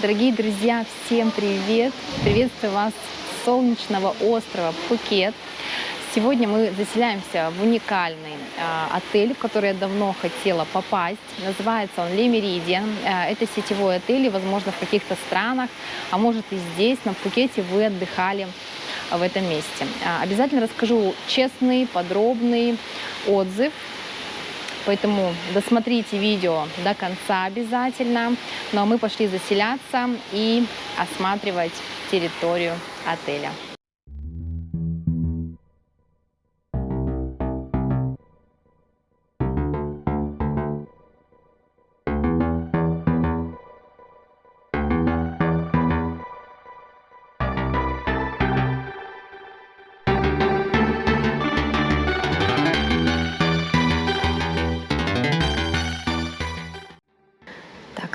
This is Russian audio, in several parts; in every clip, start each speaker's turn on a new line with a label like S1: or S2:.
S1: Дорогие друзья, всем привет! Приветствую вас с солнечного острова Пхукет. Сегодня мы заселяемся в уникальный отель, в который я давно хотела попасть. Называется он Le Méridien. Это сетевой отель, и, возможно, в каких-то странах, а может и здесь, на Пхукете, вы отдыхали в этом месте. Обязательно расскажу честный, подробный отзыв. Поэтому досмотрите видео до конца обязательно. Ну а мы пошли заселяться и осматривать территорию отеля.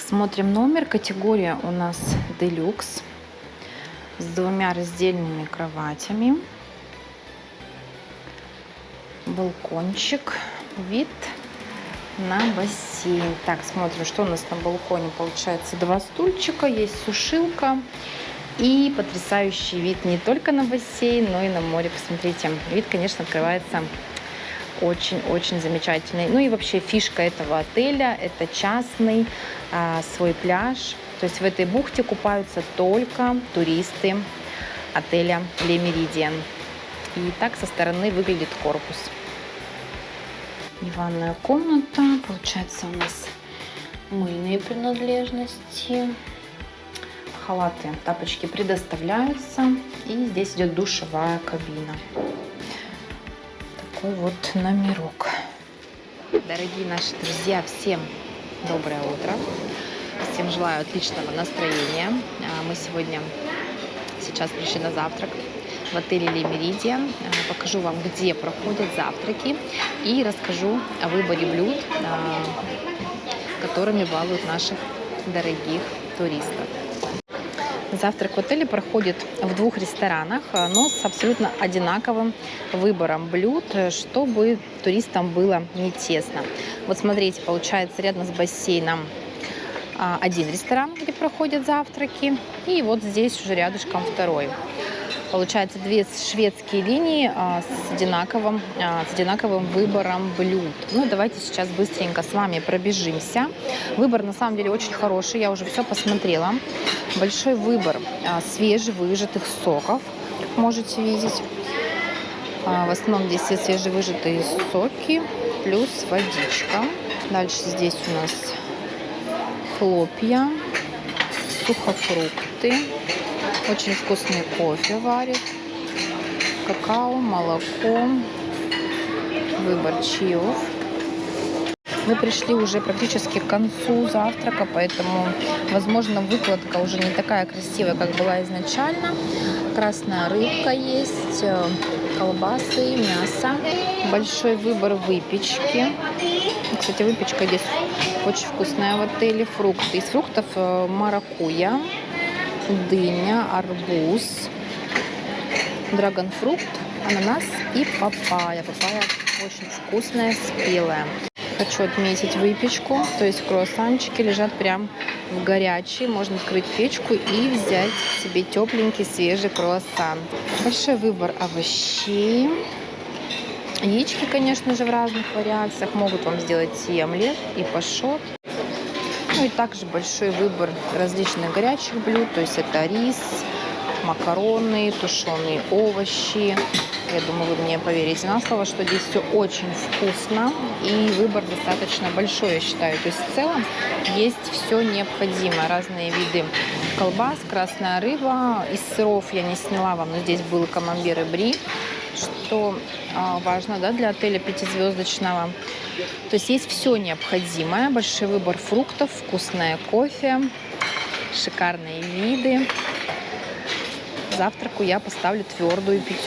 S1: Смотрим номер. Категория у нас Deluxe с двумя раздельными кроватями. Балкончик. Вид на бассейн. Так, смотрим, что у нас на балконе. Получается, два стульчика, есть сушилка и потрясающий вид не только на бассейн, но и на море. Посмотрите, вид, конечно, открывается очень-очень замечательный. Ну и вообще фишка этого отеля – это частный свой пляж. То есть в этой бухте купаются только туристы отеля Le Méridien. И так со стороны выглядит корпус. И ванная комната. Получается, у нас мыльные принадлежности. Халаты, тапочки предоставляются. И здесь идет душевая кабина. Такой вот номерок. Дорогие наши друзья, всем доброе утро. Всем желаю отличного настроения. Мы сейчас пришли на завтрак в отеле Le Méridien. Покажу вам, где проходят завтраки, и расскажу о выборе блюд, которыми балуют наших дорогих туристов. Завтрак в отеле проходит в двух ресторанах, но с абсолютно одинаковым выбором блюд, чтобы туристам было не тесно. Вот смотрите, получается, рядом с бассейном один ресторан, где проходят завтраки, и вот здесь уже рядышком второй. Получается, две шведские линии с одинаковым выбором блюд. Ну, давайте сейчас быстренько с вами пробежимся. Выбор на самом деле очень хороший, я уже все посмотрела. Большой выбор свежевыжатых соков, как можете видеть. В основном здесь все свежевыжатые соки, плюс водичка. Дальше здесь у нас хлопья, сухофрукты. Очень вкусный кофе варит, какао, молоко, выбор чаев. Мы пришли уже практически к концу завтрака, поэтому, возможно, выкладка уже не такая красивая, как была изначально. Красная рыбка есть, колбасы, мясо. Большой выбор выпечки. Кстати, выпечка здесь очень вкусная в отеле. Фрукты. Из фруктов маракуйя, дыня, арбуз, драгонфрукт, ананас и папайя. Папайя очень вкусная, спелая. Хочу отметить выпечку, то есть круассанчики лежат прям в горячей. Можно открыть печку и взять себе тепленький свежий круассан. Большой выбор овощей. Яички, конечно же, в разных вариациях. Могут вам сделать и омлет, и пашот. Ну и также большой выбор различных горячих блюд, то есть это рис, макароны, тушеные овощи. Я думаю, вы мне поверите на слово, что здесь все очень вкусно, и выбор достаточно большой, я считаю. То есть в целом есть все необходимое. Разные виды колбас, красная рыба. Из сыров я не сняла вам, но здесь был камамбер и бри, что важно, да, для отеля пятизвездочного. То есть есть все необходимое. Большой выбор фруктов, вкусное кофе, шикарные виды. Завтраку я поставлю твердую 5.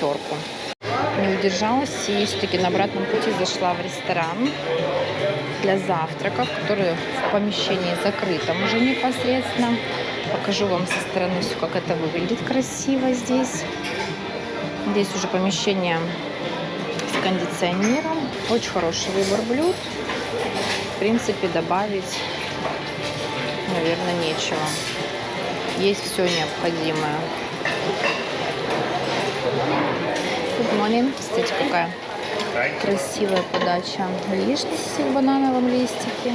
S1: Не удержалась и все-таки на обратном пути зашла в ресторан для завтраков, который в помещении закрытом уже непосредственно. Покажу вам со стороны все, как это выглядит красиво здесь. Здесь уже помещение с кондиционером. Очень хороший выбор блюд. В принципе, добавить, наверное, нечего. есть все необходимое. Good morning. Смотрите, какая красивая подача яичницы в банановом листике.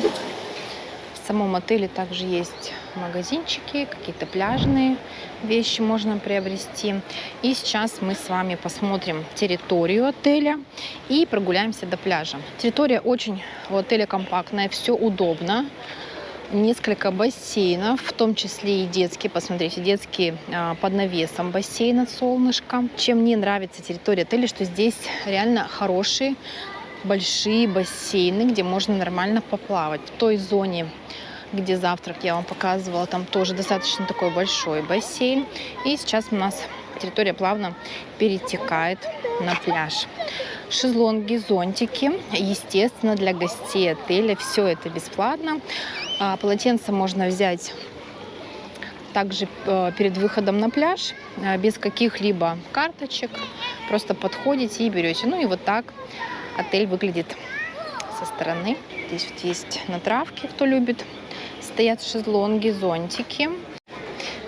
S1: В самом отеле также есть магазинчики, какие-то пляжные вещи можно приобрести. И сейчас мы с вами посмотрим территорию отеля и прогуляемся до пляжа. Территория очень у отеля компактная, все удобно. Несколько бассейнов, в том числе и детские. Посмотрите, детские под навесом бассейн от солнышка. Чем мне нравится территория отеля, что здесь реально хорошие большие бассейны, где можно нормально поплавать. В той зоне, где завтрак я вам показывала, там тоже достаточно такой большой бассейн. И сейчас у нас территория плавно перетекает на пляж. Шезлонги, зонтики, естественно, для гостей отеля. Все это бесплатно. Полотенце можно взять также перед выходом на пляж, без каких-либо карточек. Просто подходите и берете. Ну и вот так отель выглядит со стороны. Здесь вот есть на травке, кто любит. Стоят шезлонги, зонтики.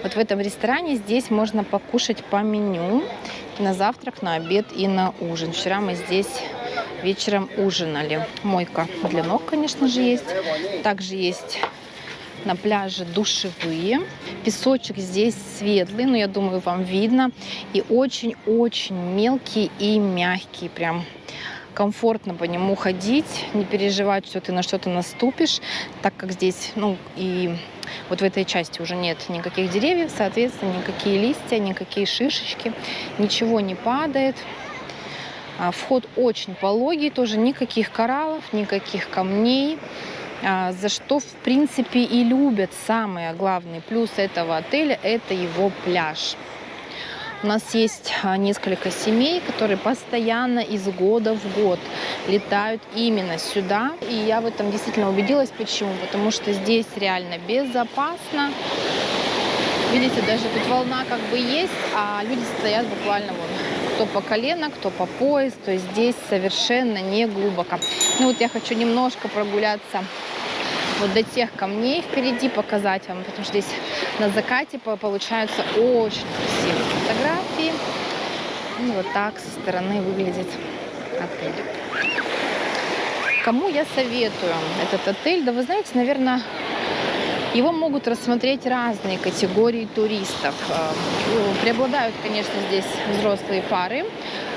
S1: Вот в этом ресторане здесь можно покушать по меню. На завтрак, на обед и на ужин. Вчера мы здесь вечером ужинали. Мойка для ног, конечно же, есть. Также есть на пляже душевые. Песочек здесь светлый, но я думаю, вам видно. И очень-очень мелкий и мягкий. Прям комфортно по нему ходить, не переживать, что ты на что-то наступишь, так как здесь, и вот в этой части уже нет никаких деревьев, соответственно, никакие листья, никакие шишечки, ничего не падает. Вход очень пологий, тоже никаких кораллов, никаких камней, за что, в принципе, и любят. Самый главный плюс этого отеля – это его пляж. У нас есть несколько семей, которые постоянно из года в год летают именно сюда. И я в этом действительно убедилась. Почему? Потому что здесь реально безопасно. Видите, даже тут волна как бы есть, а люди стоят буквально кто по колено, кто по пояс. То есть здесь совершенно не глубоко. Ну вот я хочу немножко прогуляться вот до тех камней впереди, показать вам, потому что здесь на закате получаются очень красивые фотографии. И вот так со стороны выглядит отель. Кому я советую этот отель? Да вы знаете, наверное, его могут рассмотреть разные категории туристов. Преобладают, конечно, здесь взрослые пары,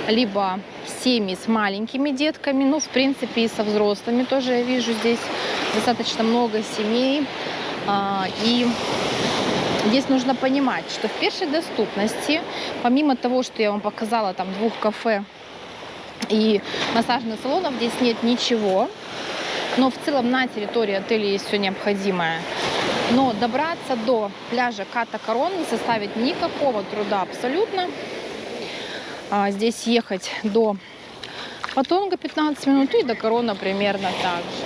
S1: либо семьи с маленькими детками, в принципе, и со взрослыми тоже я вижу здесь достаточно много семей. И здесь нужно понимать, что в пешей доступности, помимо того, что я вам показала, там 2 кафе и массажных салонов, здесь нет ничего. Но в целом на территории отеля есть все необходимое. Но добраться до пляжа Ката-Корон не составит никакого труда абсолютно. Здесь ехать до Патонга 15 минут и до Корона примерно так же.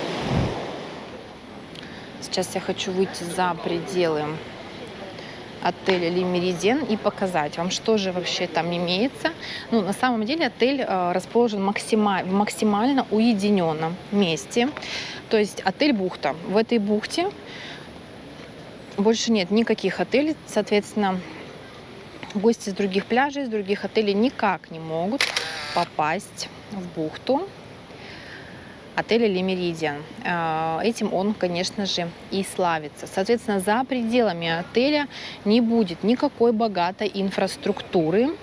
S1: Сейчас я хочу выйти за пределы отеля Le Méridien и показать вам, что же вообще там имеется. На самом деле отель расположен в максимально уединенном месте. То есть отель бухта. В этой бухте больше нет никаких отелей. Соответственно, гости с других пляжей, с других отелей никак не могут попасть в бухту отеля Le Méridien. Этим он, конечно же, и славится. Соответственно, за пределами отеля не будет никакой богатой инфраструктуры.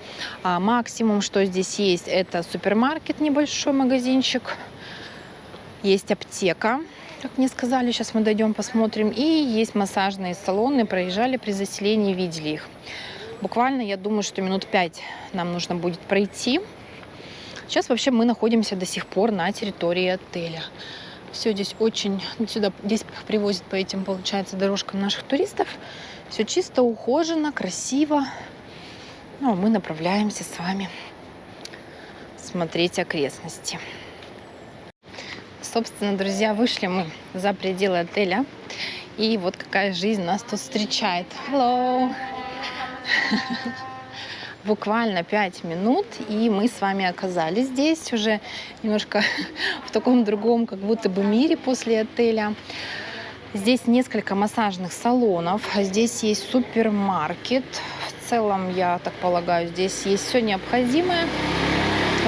S1: Максимум, что здесь есть, это супермаркет, небольшой магазинчик. Есть аптека, как мне сказали, сейчас мы дойдем, посмотрим. И есть массажные салоны, проезжали при заселении, видели их. Буквально, я думаю, что минут 5 нам нужно будет пройти. Сейчас вообще мы находимся до сих пор на территории отеля. Все здесь здесь привозят по этим, получается, дорожкам наших туристов. Все чисто, ухожено, красиво. Ну, а мы направляемся с вами смотреть окрестности. Собственно, друзья, вышли мы за пределы отеля. И вот какая жизнь нас тут встречает. Hello! Буквально 5 минут, и мы с вами оказались здесь уже немножко в таком другом, как будто бы мире после отеля. Здесь несколько массажных салонов, здесь есть супермаркет. В целом, я так полагаю, здесь есть все необходимое.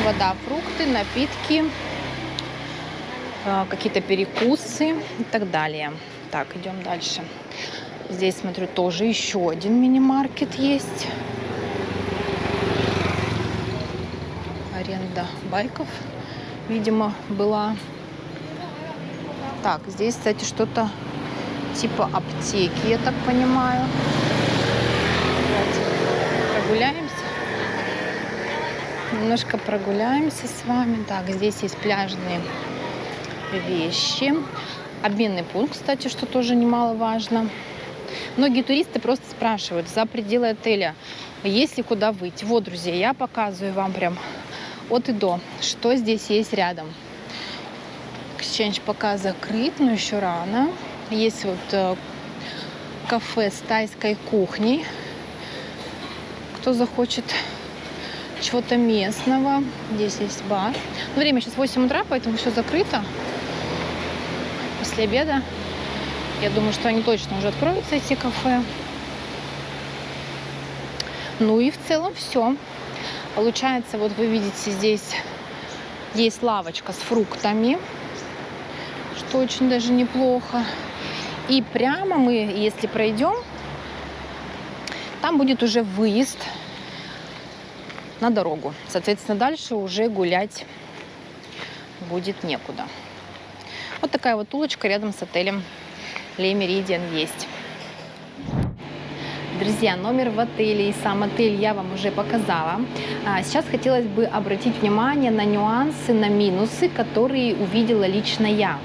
S1: Вода, фрукты, напитки, какие-то перекусы и так далее. Так, идем дальше. Здесь, смотрю, тоже еще один мини-маркет есть. Аренда байков, видимо, была. Так, здесь, кстати, что-то типа аптеки, я так понимаю. Давайте прогуляемся. Немножко прогуляемся с вами. Так, здесь есть пляжные вещи. Обменный пункт, кстати, что тоже немаловажно. Многие туристы просто спрашивают за пределы отеля, есть ли куда выйти. Вот, друзья, я показываю вам прям от и до, что здесь есть рядом. Exchange пока закрыт, но еще рано. Есть вот кафе с тайской кухней. Кто захочет чего-то местного. Здесь есть бар. Но время сейчас 8 утра, поэтому все закрыто. После обеда. Я думаю, что они точно уже откроются, эти кафе. Ну и в целом все. Получается, вот вы видите, здесь есть лавочка с фруктами, что очень даже неплохо. И прямо мы, если пройдем, там будет уже выезд на дорогу. Соответственно, дальше уже гулять будет некуда. Вот такая вот улочка рядом с отелем Le Méridien есть. Друзья, номер в отеле и сам отель я вам уже показала. Сейчас хотелось бы обратить внимание на нюансы, на минусы, которые увидела лично я.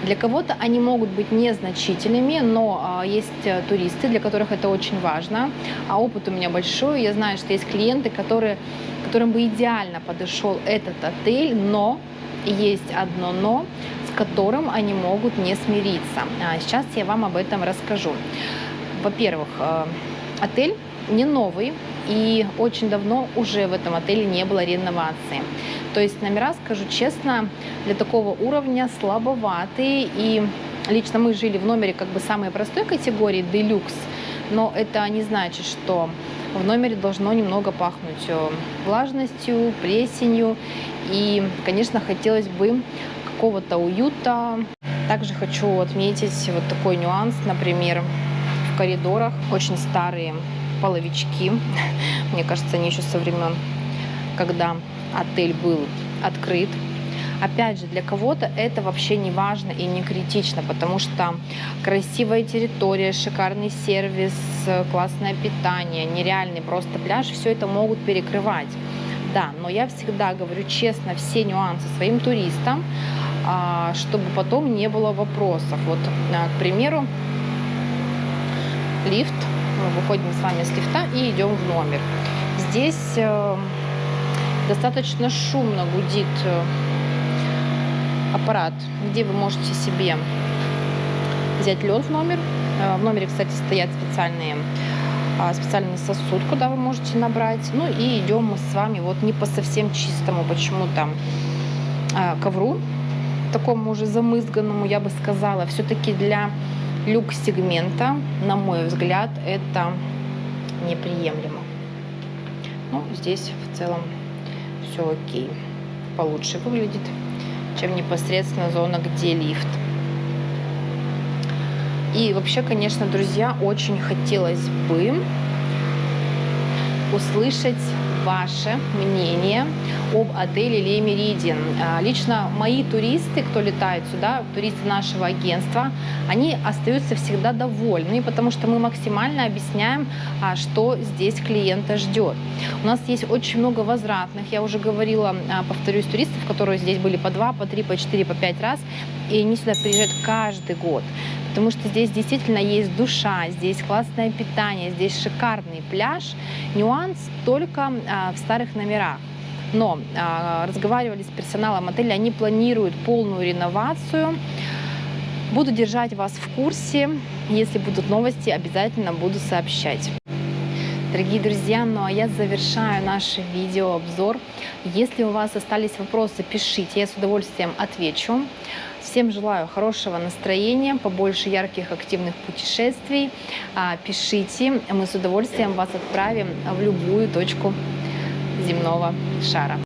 S1: Для кого-то они могут быть незначительными, но есть туристы, для которых это очень важно. А опыт у меня большой. Я знаю, что есть клиенты, которым бы идеально подошел этот отель, но есть одно но, с которым они могут не смириться. Сейчас я вам об этом расскажу. Во-первых, отель не новый, и очень давно уже в этом отеле не было реновации. То есть номера, скажу честно, для такого уровня слабоватые. И лично мы жили в номере как бы самой простой категории, делюкс. Но это не значит, что в номере должно немного пахнуть влажностью, плесенью. И, конечно, хотелось бы какого-то уюта. Также хочу отметить вот такой нюанс, например, в коридорах очень старые половички. Мне кажется, они еще со времен, когда отель был открыт. Опять же, для кого-то это вообще не важно и не критично, потому что красивая территория, шикарный сервис, классное питание, нереальный просто пляж, все это могут перекрывать. Да, но я всегда говорю честно все нюансы своим туристам, чтобы потом не было вопросов. Вот, к примеру, лифт. Мы выходим с вами с лифта и идем в номер. Здесь достаточно шумно гудит аппарат, где вы можете себе взять лед в номер. В номере, кстати, стоят специальный сосуд, куда вы можете набрать. Ну и идем мы с вами вот не по совсем чистому почему-то ковру, такому уже замызганному, я бы сказала. Все-таки для люкс-сегмента, на мой взгляд, это неприемлемо. Ну, здесь в целом все окей. Получше выглядит, чем непосредственно зона, где лифт. И вообще, конечно, друзья, очень хотелось бы услышать ваше мнение об отеле Le Méridien. Лично мои туристы, кто летает сюда, туристы нашего агентства, они остаются всегда довольны, потому что мы максимально объясняем, что здесь клиента ждет. У нас есть очень много возвратных, я уже говорила, повторюсь, туристов, которые здесь были по 2, по 3, по 4, по 5 раз, и они сюда приезжают каждый год. Потому что здесь действительно есть душа, здесь классное питание, здесь шикарный пляж. Нюанс только в старых номерах. Но разговаривали с персоналом отеля, они планируют полную реновацию. Буду держать вас в курсе. Если будут новости, обязательно буду сообщать. Дорогие друзья, ну а я завершаю наш видеообзор. Если у вас остались вопросы, пишите, я с удовольствием отвечу. Всем желаю хорошего настроения, побольше ярких, активных путешествий. Пишите, мы с удовольствием вас отправим в любую точку земного шара.